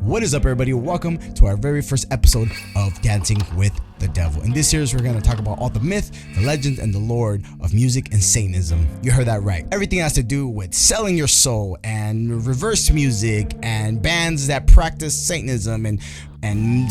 What is up, everybody? Welcome to our very first episode of Dancing with the Devil. In this series, we're going to talk about all the myth, the legends, and the lore of music and Satanism. You heard that right. Everything has to do with selling your soul and reverse music and bands that practice Satanism and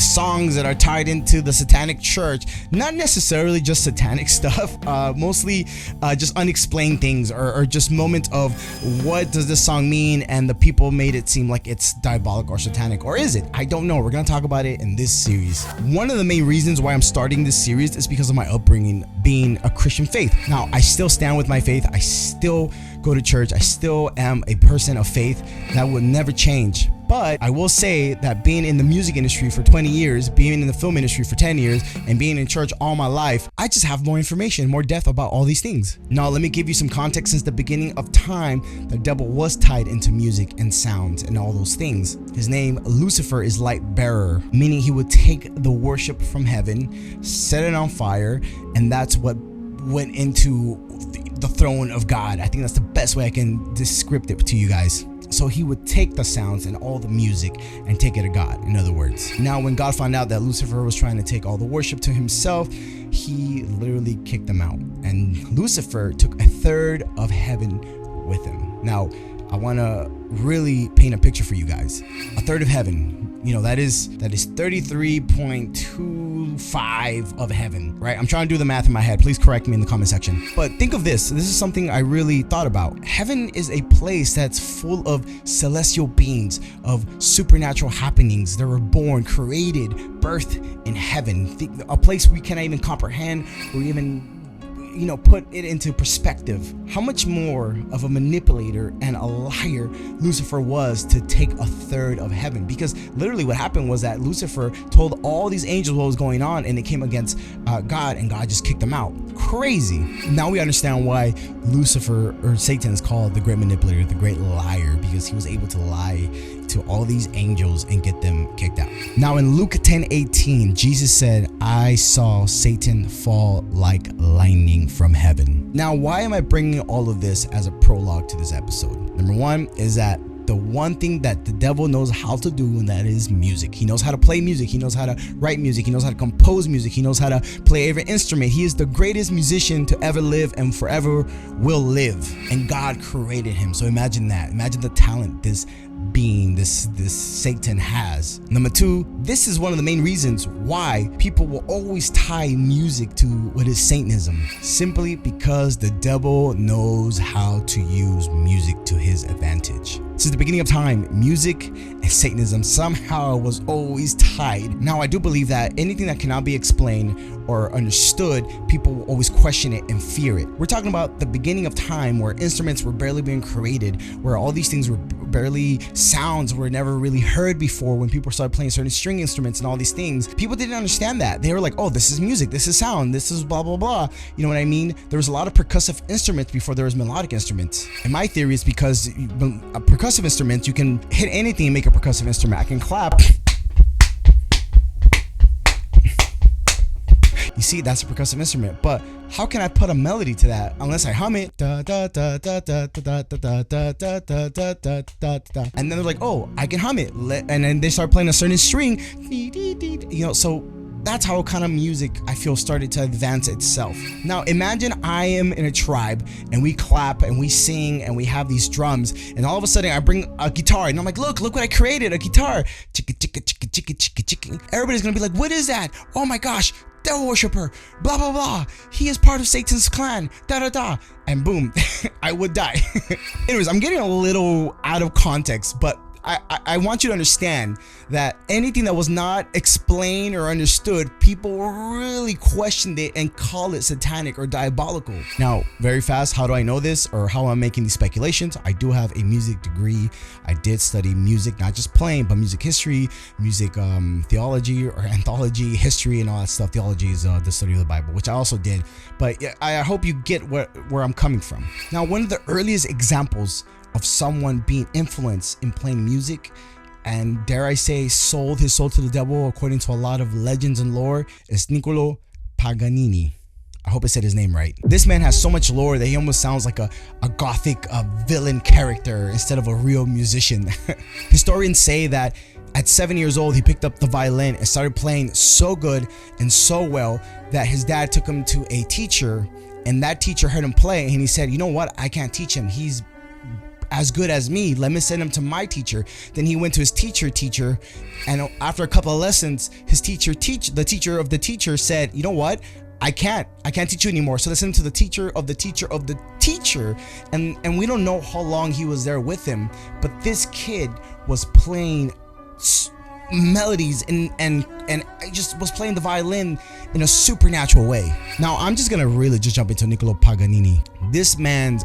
songs that are tied into the satanic church. Not necessarily just satanic stuff, mostly just unexplained things or just moments of what does this song mean, and the people made it seem like it's diabolic or satanic, or is it? I don't know. We're gonna talk about it in this series. One of the main reasons why I'm starting this series is because of my upbringing being a Christian faith. Now, I still stand with my faith. I still go to church. I still am a person of faith. That will never change. But I will say that being in the music industry for 20 years, being in the film industry for 10 years, and being in church all my life, I just have more information, more depth about all these things. Now, let me give you some context. Since the beginning of time, the devil was tied into music and sounds and all those things. His name, Lucifer, is light bearer, meaning he would take the worship from heaven, set it on fire, and that's what went into the throne of God. I think that's the best way I can describe it to you guys. So he would take the sounds and all the music and take it to God, in other words. Now, when God found out that Lucifer was trying to take all the worship to himself, he literally kicked them out. And Lucifer took a third of heaven with him. Now, I want to really paint a picture for you guys. A third of heaven, that is 33.25 of heaven, right? I'm trying to do the math in my head. Please correct me in the comment section. But think of this. This is something I really thought about. Heaven is a place that's full of celestial beings, of supernatural happenings. They were born, created, birthed in heaven. A place we cannot even comprehend or even put it into perspective. How much more of a manipulator and a liar Lucifer was to take a third of heaven? Because literally what happened was that Lucifer told all these angels what was going on, and they came against God, and God just kicked them out. Crazy. Now we understand why Lucifer, or Satan, is called the great manipulator, the great liar, because he was able to lie to all these angels and get them kicked out. Now in Luke 10:18, Jesus said, "I saw Satan fall like lightning from heaven." Now, why am I bringing all of this as a prologue to this episode? Number one is that the one thing that the devil knows how to do, and that is music. He knows how to play music. He knows how to write music. He knows how to compose music. He knows how to play every instrument. He is the greatest musician to ever live and forever will live. And God created him. So imagine that. Imagine the talent this being, this Satan has. Number two, this is one of the main reasons why people will always tie music to what is Satanism. Simply because the devil knows how to use music to his advantage. Since the beginning of time, music and Satanism somehow was always tied. Now, I do believe that anything that cannot be explained or understood, people will always question it and fear it. We're talking about the beginning of time, where instruments were barely being created, where all these things were barely, sounds were never really heard before. When people started playing certain string instruments and all these things, people didn't understand that. They were like, oh, this is music, this is sound, this is blah, blah, blah. You know what I mean? There was a lot of percussive instruments before there was melodic instruments. And my theory is because a percussive instruments, you can hit anything and make a percussive instrument. I can clap. You see, that's a percussive instrument, but how can I put a melody to that unless I hum it? Da, da, da, da, da, da, da, da, da, da, da, da, da, da. And then they're like, oh, I can hum it. And then they start playing a certain string. So that's how kind of music, I feel, started to advance itself. Now, imagine I am in a tribe and we clap and we sing and we have these drums, and all of a sudden I bring a guitar and I'm like, look what I created, a guitar. Chicka, chicka, chicka, chicka, chicka, chicka. Everybody's gonna be like, what is that? Oh my gosh, devil worshiper, blah, blah, blah. He is part of Satan's clan, da, da, da. And boom, I would die. Anyways, I'm getting a little out of context, but I want you to understand that anything that was not explained or understood, people really questioned it and call it satanic or diabolical. Now, very fast, how do I know this, or how I'm making these speculations? I do have a music degree. I did study music, not just playing, but music history, music theology or anthology, history, and all that stuff. Theology is the study of the Bible, which I also did. But I hope you get where I'm coming from. Now, one of the earliest examples of someone being influenced in playing music and, dare I say, sold his soul to the devil, according to a lot of legends and lore, is Niccolo Paganini. I hope I said his name right. This man has so much lore that he almost sounds like a gothic villain character instead of a real musician. Historians say that At 7 years old, he picked up the violin and started playing so good and so well that his dad took him to a teacher, and that teacher heard him play and he said, you know what, I can't teach him. He's as good as me. Let me send him to my teacher. Then he went to his teacher, and after a couple of lessons, his the teacher of the teacher said, you know what? I can't teach you anymore. So they sent him to the teacher of the teacher of the teacher. And we don't know how long he was there with him, but this kid was playing melodies and just was playing the violin in a supernatural way. Now I'm just gonna really just jump into Niccolo Paganini. This man's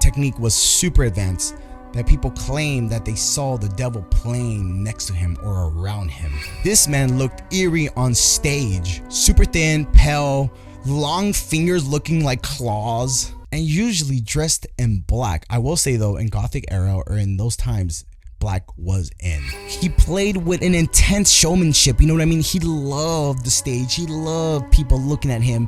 technique was super advanced that people claim that they saw the devil playing next to him or around him. This man looked eerie on stage, super thin, pale, long fingers looking like claws, and usually dressed in black. I will say though, in Gothic era or in those times, black was in. He played with an intense showmanship, you know what I mean? He loved the stage, he loved people looking at him,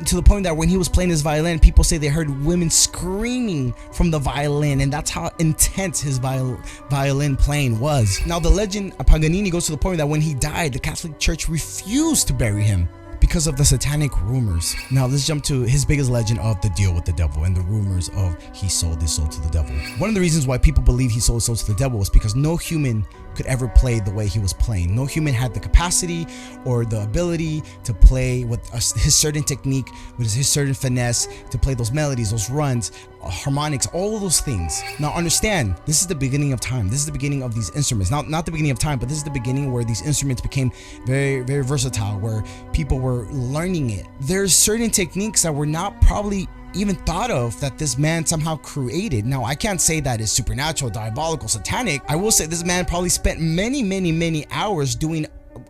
to the point that when he was playing his violin, people say they heard women screaming from the violin, and that's how intense his violin playing was. Now the legend of Paganini goes to the point that when he died, the Catholic Church refused to bury him because of the satanic rumors. Now let's jump to his biggest legend of the deal with the devil and the rumors of he sold his soul to the devil. One of the reasons why people believe he sold his soul to the devil was because no human could ever play the way he was playing. No human had the capacity or the ability to play with his certain technique, with his certain finesse, to play those melodies, those runs, harmonics, all of those things. Now understand, this is the beginning of time. This is the beginning of these instruments. Not the beginning of time, but this is the beginning where these instruments became very, very versatile, where people were learning it. There's certain techniques that were not probably even thought of that this man somehow created. Now I can't say that is supernatural, diabolical, satanic. I will say this man probably spent many hours doing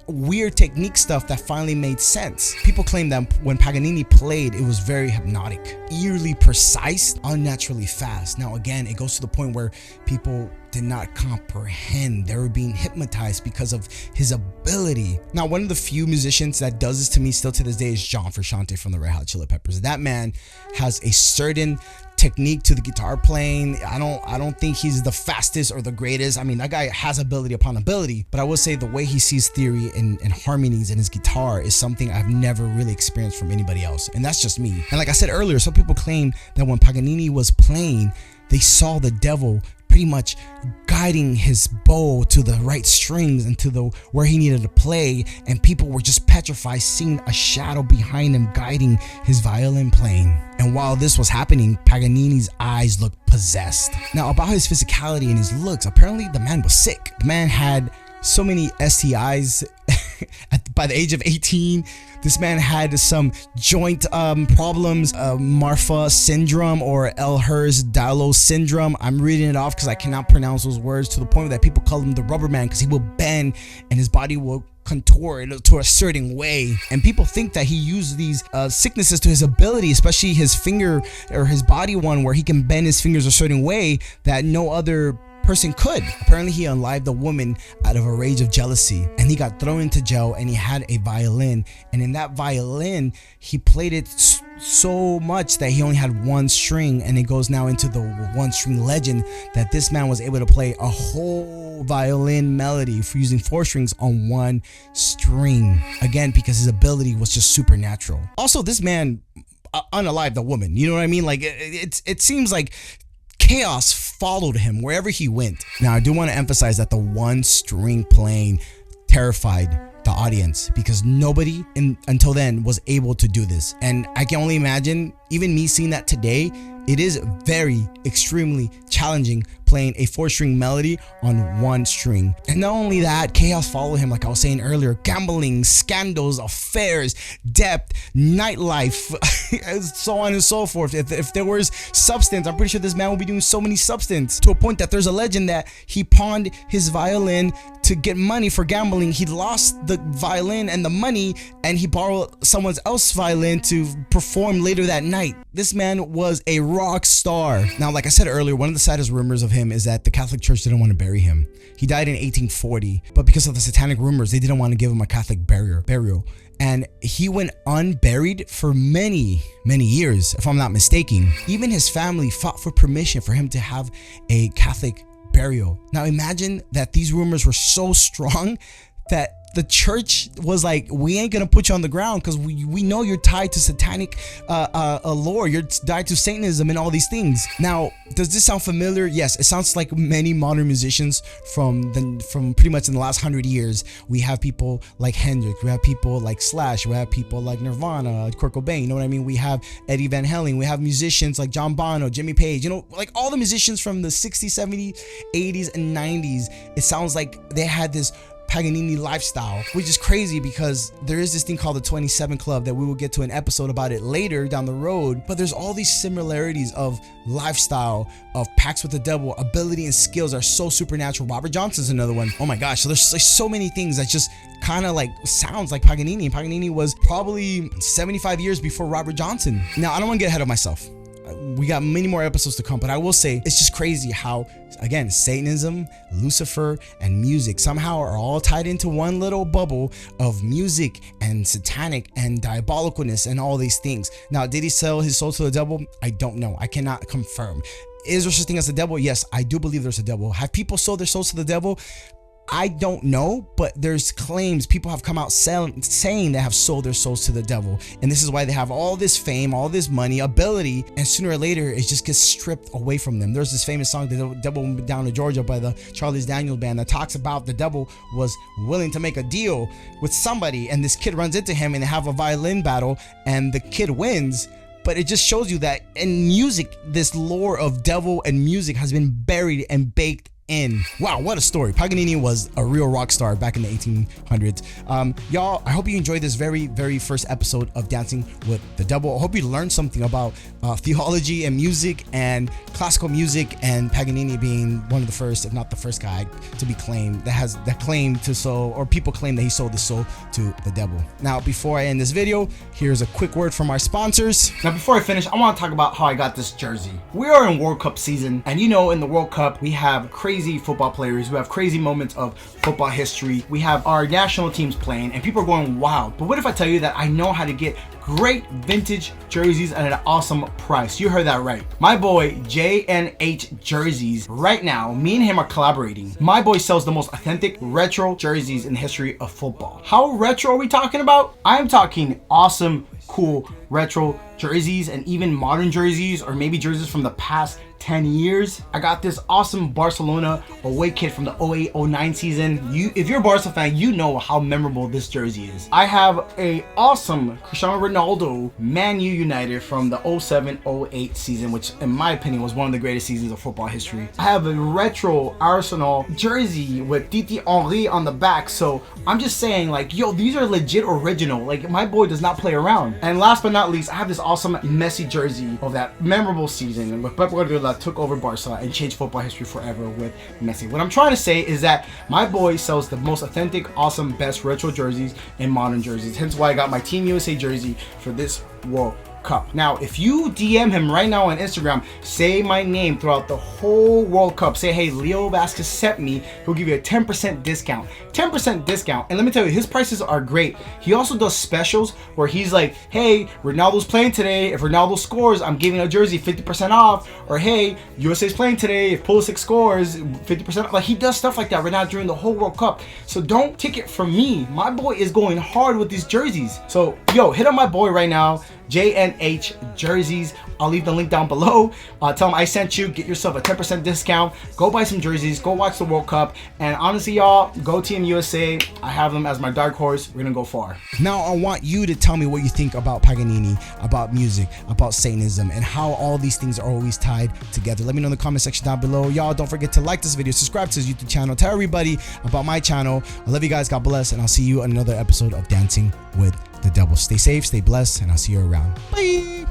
weird technique stuff that finally made sense. People claim that when Paganini played, it was very hypnotic, eerily precise, unnaturally fast. Now again, it goes to the point where people did not comprehend. They were being hypnotized because of his ability. Now, one of the few musicians that does this to me still to this day is John Frusciante from the Red Hot Chili Peppers. That man has a certain technique to the guitar playing. I don't think he's the fastest or the greatest. I mean, that guy has ability upon ability, but I would say the way he sees theory and harmonies in his guitar is something I've never really experienced from anybody else, and that's just me. And like I said earlier, some people claim that when Paganini was playing, they saw the devil pretty much guiding his bow to the right strings and to the where he needed to play, and people were just petrified seeing a shadow behind him guiding his violin playing. And while this was happening, Paganini's eyes looked possessed. Now about his physicality and his looks, apparently the man was sick. The man had so many STIs by the age of 18. This man had some joint problems, Marfa syndrome or Ehlers-Danlos syndrome. I'm reading it off because I cannot pronounce those words, to the point that people call him the rubber man because he will bend and his body will contort to a certain way. And people think that he used these sicknesses to his ability, especially his finger or his body one, where he can bend his fingers a certain way that no other person could. Apparently he unalived a woman out of a rage of jealousy, and he got thrown into jail, and he had a violin, and in that violin he played it so much that he only had one string, and it goes now into the one string legend that this man was able to play a whole violin melody for using 4 strings on 1 string, again because his ability was just supernatural. Also, this man unalived a woman, you know what I mean? Like it seems like chaos followed him wherever he went. Now, I do want to emphasize that the 1 string playing terrified the audience because nobody until then was able to do this. And I can only imagine, even me seeing that today, it is very extremely challenging playing a 4-string melody on 1 string. And not only that, chaos followed him, like I was saying earlier. Gambling, scandals, affairs, debt, nightlife, so on and so forth. If there was substance, I'm pretty sure this man will be doing so many substance, to a point that there's a legend that he pawned his violin to get money for gambling. He lost the violin and the money, and he borrowed someone else's violin to perform later that night. This man was a rock star. Now, like I said earlier, one of the saddest rumors of him is that the Catholic Church didn't want to bury him. He died in 1840, but because of the satanic rumors, they didn't want to give him a Catholic burial. And he went unburied for many years, if I'm not mistaken. Even his family fought for permission for him to have a Catholic burial. Now imagine that these rumors were so strong that the church was like, we ain't gonna put you on the ground because we know you're tied to satanic lore, you're tied to Satanism and all these things. Now, does this sound familiar? Yes, it sounds like many modern musicians from pretty much in the last 100 years. We have people like Hendrix, we have people like Slash, we have people like Nirvana, Kurt Cobain, you know what I mean? We have Eddie Van Halen, we have musicians like John Bono, Jimmy Page, you know, like all the musicians from the 60s, 70s, 80s, and 90s. It sounds like they had this Paganini lifestyle, which is crazy because there is this thing called the 27 Club that we will get to an episode about it later down the road. But there's all these similarities of lifestyle, of pacts with the devil, ability and skills are so supernatural. Robert Johnson's another one. Oh my gosh, so there's like so many things that just kind of like sounds like Paganini. Paganini was probably 75 years before Robert Johnson. Now, I don't want to get ahead of myself. We got many more episodes to come, but I will say it's just crazy how, again, Satanism, Lucifer, and music somehow are all tied into one little bubble of music and satanic and diabolicalness and all these things. Now, did he sell his soul to the devil? I don't know. I cannot confirm. Is there such a thing as a devil? Yes, I do believe there's a devil. Have people sold their souls to the devil? I don't know, but there's claims people have come out saying they have sold their souls to the devil, and this is why they have all this fame, all this money, ability, and sooner or later it just gets stripped away from them. There's this famous song, "The Devil Went Down to Georgia" by the Charles Daniels Band, that talks about the devil was willing to make a deal with somebody, and this kid runs into him and they have a violin battle, and the kid wins. But it just shows you that in music, this lore of devil and music has been buried and baked in. Wow, what a story. Paganini was a real rock star back in the 1800s. Y'all, I hope you enjoyed this very first episode of Dancing with the Devil. I hope you learned something about theology and music and classical music, and Paganini being one of the first, if not the first guy to be claimed that claim to soul, or people claim that he sold his soul to the devil. Now, before I end this video, here's a quick word from our sponsors. Now, before I finish, I want to talk about how I got this jersey. We are in World Cup season, and you know, in the World Cup, we have crazy football players, we have crazy moments of football history, we have our national teams playing, and people are going wild. But what if I tell you that I know how to get great vintage jerseys at an awesome price? You heard that right. My boy JNH Jerseys, right now, me and him are collaborating. My boy sells the most authentic retro jerseys in the history of football. How retro are we talking about? I'm talking awesome, cool retro jerseys, and even modern jerseys, or maybe jerseys from the past 10 years. I got this awesome Barcelona away kit from the 08-09 season. If you're a Barca fan, you know how memorable this jersey is. I have a awesome Cristiano Ronaldo Man U United from the 07-08 season, which in my opinion was one of the greatest seasons of football history. I have a retro Arsenal jersey with Titi Henry on the back. So I'm just saying, like, yo, these are legit original. Like, my boy does not play around. And last but not least, I have this awesome Messi jersey of that memorable season with Pep Guardiola took over Barca and changed football history forever with Messi. What I'm trying to say is that my boy sells the most authentic, awesome, best retro jerseys and modern jerseys. Hence why I got my Team USA jersey for this World Cup. Now, if you DM him right now on Instagram, say my name throughout the whole World Cup, say, hey, Leo Vasquez sent me, he'll give you a 10% discount. 10% discount. And let me tell you, his prices are great. He also does specials where he's like, hey, Ronaldo's playing today. If Ronaldo scores, I'm giving a jersey 50% off. Or hey, USA's playing today. If Pulisic scores, 50% off. Like, he does stuff like that right now during the whole World Cup. So don't take it from me. My boy is going hard with these jerseys. So, yo, hit up my boy right now, JNH Jerseys. I'll leave the link down below. Tell him I sent you. Get yourself a 10% discount. Go buy some jerseys. Go watch the World Cup. And honestly, y'all, go Team USA. I have them as my dark horse. We're gonna go far. Now I want you to tell me what you think about Paganini, about music, about Satanism, and how all these things are always tied together. Let me know in the comment section down below. Y'all, don't forget to like this video, subscribe to his YouTube channel, tell everybody about my channel. I love you guys. God bless, and I'll see you on another episode of Dancing with the Devil. Stay safe, stay blessed, and I'll see you around. Bye.